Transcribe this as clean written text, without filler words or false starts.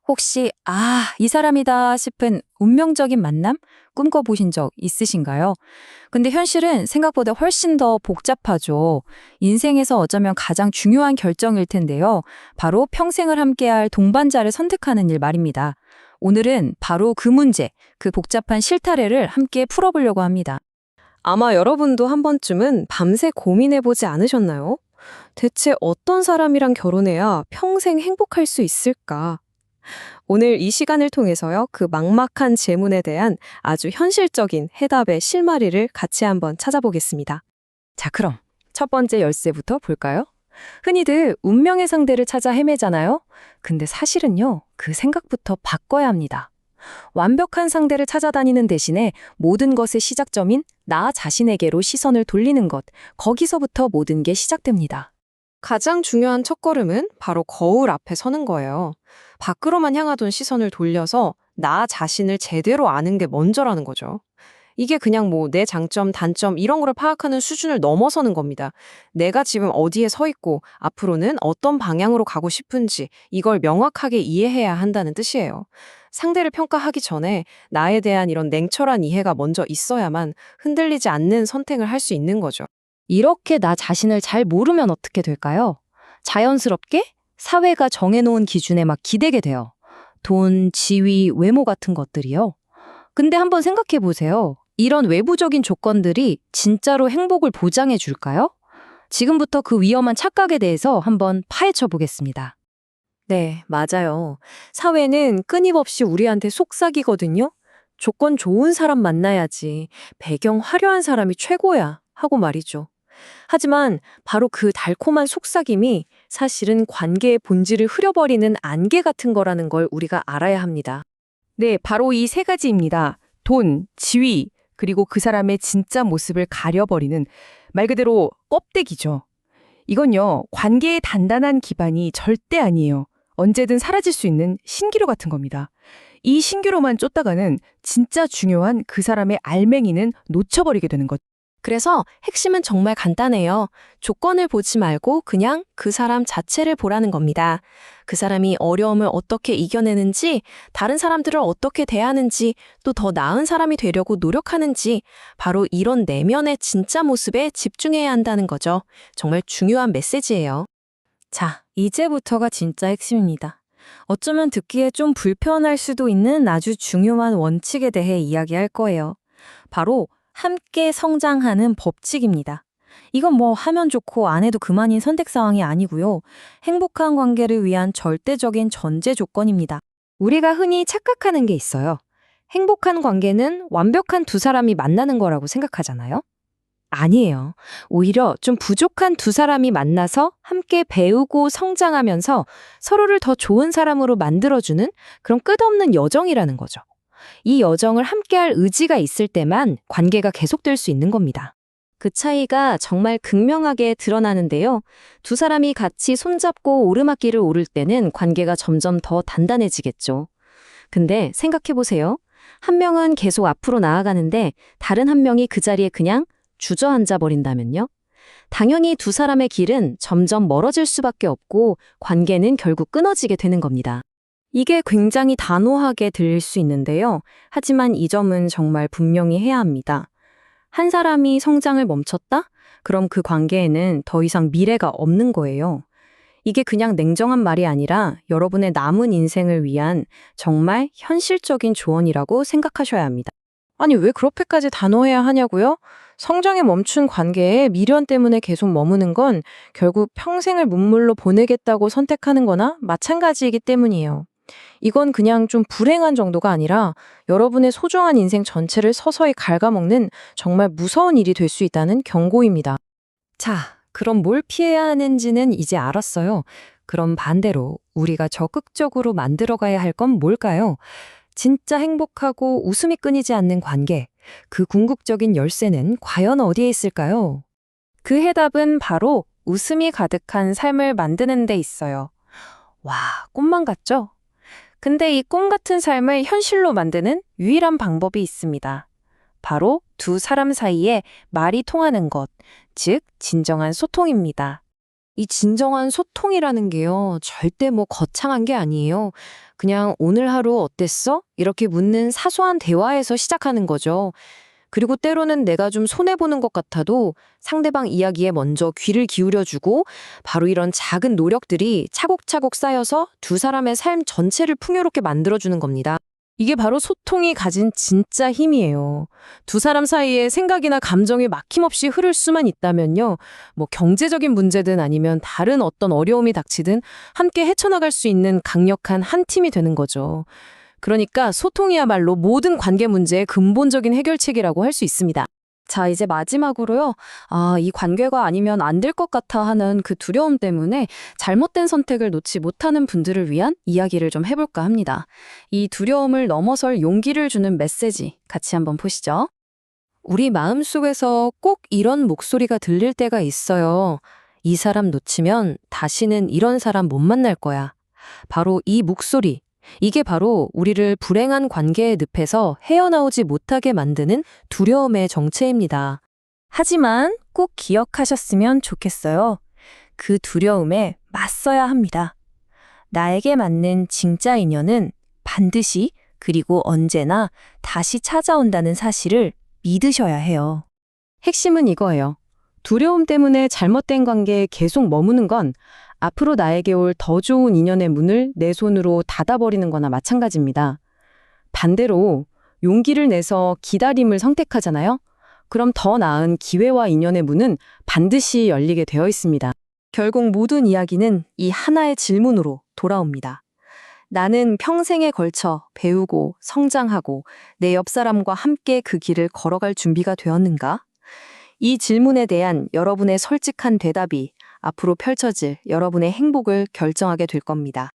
혹시, 이 사람이다 싶은 운명적인 만남? 꿈꿔보신 적 있으신가요? 근데 현실은 생각보다 훨씬 더 복잡하죠. 인생에서 어쩌면 가장 중요한 결정일 텐데요. 바로 평생을 함께할 동반자를 선택하는 일 말입니다. 오늘은 바로 그 문제, 그 복잡한 실타래를 함께 풀어보려고 합니다. 아마 여러분도 한 번쯤은 밤새 고민해보지 않으셨나요? 대체 어떤 사람이랑 결혼해야 평생 행복할 수 있을까? 오늘 이 시간을 통해서요, 그 막막한 질문에 대한 아주 현실적인 해답의 실마리를 같이 한번 찾아보겠습니다. 자, 그럼 첫 번째 열쇠부터 볼까요? 흔히들 운명의 상대를 찾아 헤매잖아요. 근데 사실은요, 그 생각부터 바꿔야 합니다. 완벽한 상대를 찾아다니는 대신에 모든 것의 시작점인 나 자신에게로 시선을 돌리는 것, 거기서부터 모든 게 시작됩니다. 가장 중요한 첫걸음은 바로 거울 앞에 서는 거예요. 밖으로만 향하던 시선을 돌려서 나 자신을 제대로 아는 게 먼저라는 거죠. 이게 그냥 내 장점, 단점 이런 거를 파악하는 수준을 넘어서는 겁니다. 내가 지금 어디에 서 있고 앞으로는 어떤 방향으로 가고 싶은지 이걸 명확하게 이해해야 한다는 뜻이에요. 상대를 평가하기 전에 나에 대한 이런 냉철한 이해가 먼저 있어야만 흔들리지 않는 선택을 할 수 있는 거죠. 이렇게 나 자신을 잘 모르면 어떻게 될까요? 자연스럽게 사회가 정해놓은 기준에 막 기대게 돼요. 돈, 지위, 외모 같은 것들이요. 근데 한번 생각해 보세요. 이런 외부적인 조건들이 진짜로 행복을 보장해 줄까요? 지금부터 그 위험한 착각에 대해서 한번 파헤쳐 보겠습니다. 네, 맞아요. 사회는 끊임없이 우리한테 속삭이거든요. 조건 좋은 사람 만나야지. 배경 화려한 사람이 최고야. 하고 말이죠. 하지만 바로 그 달콤한 속삭임이 사실은 관계의 본질을 흐려버리는 안개 같은 거라는 걸 우리가 알아야 합니다. 네, 바로 이 세 가지입니다. 돈, 지위, 그리고 그 사람의 진짜 모습을 가려버리는 말 그대로 껍데기죠. 이건요, 관계의 단단한 기반이 절대 아니에요. 언제든 사라질 수 있는 신기루 같은 겁니다. 이 신기루만 쫓다가는 진짜 중요한 그 사람의 알맹이는 놓쳐버리게 되는 것. 그래서 핵심은 정말 간단해요. 조건을 보지 말고 그냥 그 사람 자체를 보라는 겁니다. 그 사람이 어려움을 어떻게 이겨내는지, 다른 사람들을 어떻게 대하는지, 또 더 나은 사람이 되려고 노력하는지, 바로 이런 내면의 진짜 모습에 집중해야 한다는 거죠. 정말 중요한 메시지예요. 자, 이제부터가 진짜 핵심입니다. 어쩌면 듣기에 좀 불편할 수도 있는 아주 중요한 원칙에 대해 이야기할 거예요. 바로 함께 성장하는 법칙입니다. 이건 하면 좋고 안 해도 그만인 선택 상황이 아니고요. 행복한 관계를 위한 절대적인 전제 조건입니다. 우리가 흔히 착각하는 게 있어요. 행복한 관계는 완벽한 두 사람이 만나는 거라고 생각하잖아요. 아니에요. 오히려 좀 부족한 두 사람이 만나서 함께 배우고 성장하면서 서로를 더 좋은 사람으로 만들어주는 그런 끝없는 여정이라는 거죠. 이 여정을 함께할 의지가 있을 때만 관계가 계속될 수 있는 겁니다. 그 차이가 정말 극명하게 드러나는데요. 두 사람이 같이 손잡고 오르막길을 오를 때는 관계가 점점 더 단단해지겠죠. 근데 생각해보세요. 한 명은 계속 앞으로 나아가는데 다른 한 명이 그 자리에 그냥 주저앉아 버린다면요? 당연히 두 사람의 길은 점점 멀어질 수밖에 없고 관계는 결국 끊어지게 되는 겁니다. 이게 굉장히 단호하게 들릴 수 있는데요. 하지만 이 점은 정말 분명히 해야 합니다. 한 사람이 성장을 멈췄다? 그럼 그 관계에는 더 이상 미래가 없는 거예요. 이게 그냥 냉정한 말이 아니라 여러분의 남은 인생을 위한 정말 현실적인 조언이라고 생각하셔야 합니다. 아니, 왜 그렇게까지 단호해야 하냐고요? 성장에 멈춘 관계에 미련 때문에 계속 머무는 건 결국 평생을 문물로 보내겠다고 선택하는 거나 마찬가지이기 때문이에요. 이건 그냥 좀 불행한 정도가 아니라 여러분의 소중한 인생 전체를 서서히 갉아먹는 정말 무서운 일이 될 수 있다는 경고입니다. 자, 그럼 뭘 피해야 하는지는 이제 알았어요. 그럼 반대로 우리가 적극적으로 만들어가야 할 건 뭘까요? 진짜 행복하고 웃음이 끊이지 않는 관계, 그 궁극적인 열쇠는 과연 어디에 있을까요? 그 해답은 바로 웃음이 가득한 삶을 만드는 데 있어요. 와, 꿈만 같죠? 근데 이 꿈 같은 삶을 현실로 만드는 유일한 방법이 있습니다. 바로 두 사람 사이에 말이 통하는 것, 즉 진정한 소통입니다. 이 진정한 소통이라는 게요, 절대 뭐 거창한 게 아니에요. 그냥 오늘 하루 어땠어? 이렇게 묻는 사소한 대화에서 시작하는 거죠. 그리고 때로는 내가 좀 손해보는 것 같아도 상대방 이야기에 먼저 귀를 기울여주고 바로 이런 작은 노력들이 차곡차곡 쌓여서 두 사람의 삶 전체를 풍요롭게 만들어주는 겁니다. 이게 바로 소통이 가진 진짜 힘이에요. 두 사람 사이에 생각이나 감정이 막힘없이 흐를 수만 있다면요. 뭐 경제적인 문제든 아니면 다른 어떤 어려움이 닥치든 함께 헤쳐나갈 수 있는 강력한 한 팀이 되는 거죠. 그러니까 소통이야말로 모든 관계 문제의 근본적인 해결책이라고 할 수 있습니다. 자, 이제 마지막으로요. 이 관계가 아니면 안 될 것 같아 하는 그 두려움 때문에 잘못된 선택을 놓지 못하는 분들을 위한 이야기를 좀 해볼까 합니다. 이 두려움을 넘어설 용기를 주는 메시지 같이 한번 보시죠. 우리 마음속에서 꼭 이런 목소리가 들릴 때가 있어요. 이 사람 놓치면 다시는 이런 사람 못 만날 거야. 바로 이 목소리. 이게 바로 우리를 불행한 관계의 늪에서 헤어나오지 못하게 만드는 두려움의 정체입니다. 하지만 꼭 기억하셨으면 좋겠어요. 그 두려움에 맞서야 합니다. 나에게 맞는 진짜 인연은 반드시 그리고 언제나 다시 찾아온다는 사실을 믿으셔야 해요. 핵심은 이거예요. 두려움 때문에 잘못된 관계에 계속 머무는 건 앞으로 나에게 올 더 좋은 인연의 문을 내 손으로 닫아버리는 거나 마찬가지입니다. 반대로 용기를 내서 기다림을 선택하잖아요. 그럼 더 나은 기회와 인연의 문은 반드시 열리게 되어 있습니다. 결국 모든 이야기는 이 하나의 질문으로 돌아옵니다. 나는 평생에 걸쳐 배우고 성장하고 내 옆 사람과 함께 그 길을 걸어갈 준비가 되었는가? 이 질문에 대한 여러분의 솔직한 대답이 앞으로 펼쳐질 여러분의 행복을 결정하게 될 겁니다.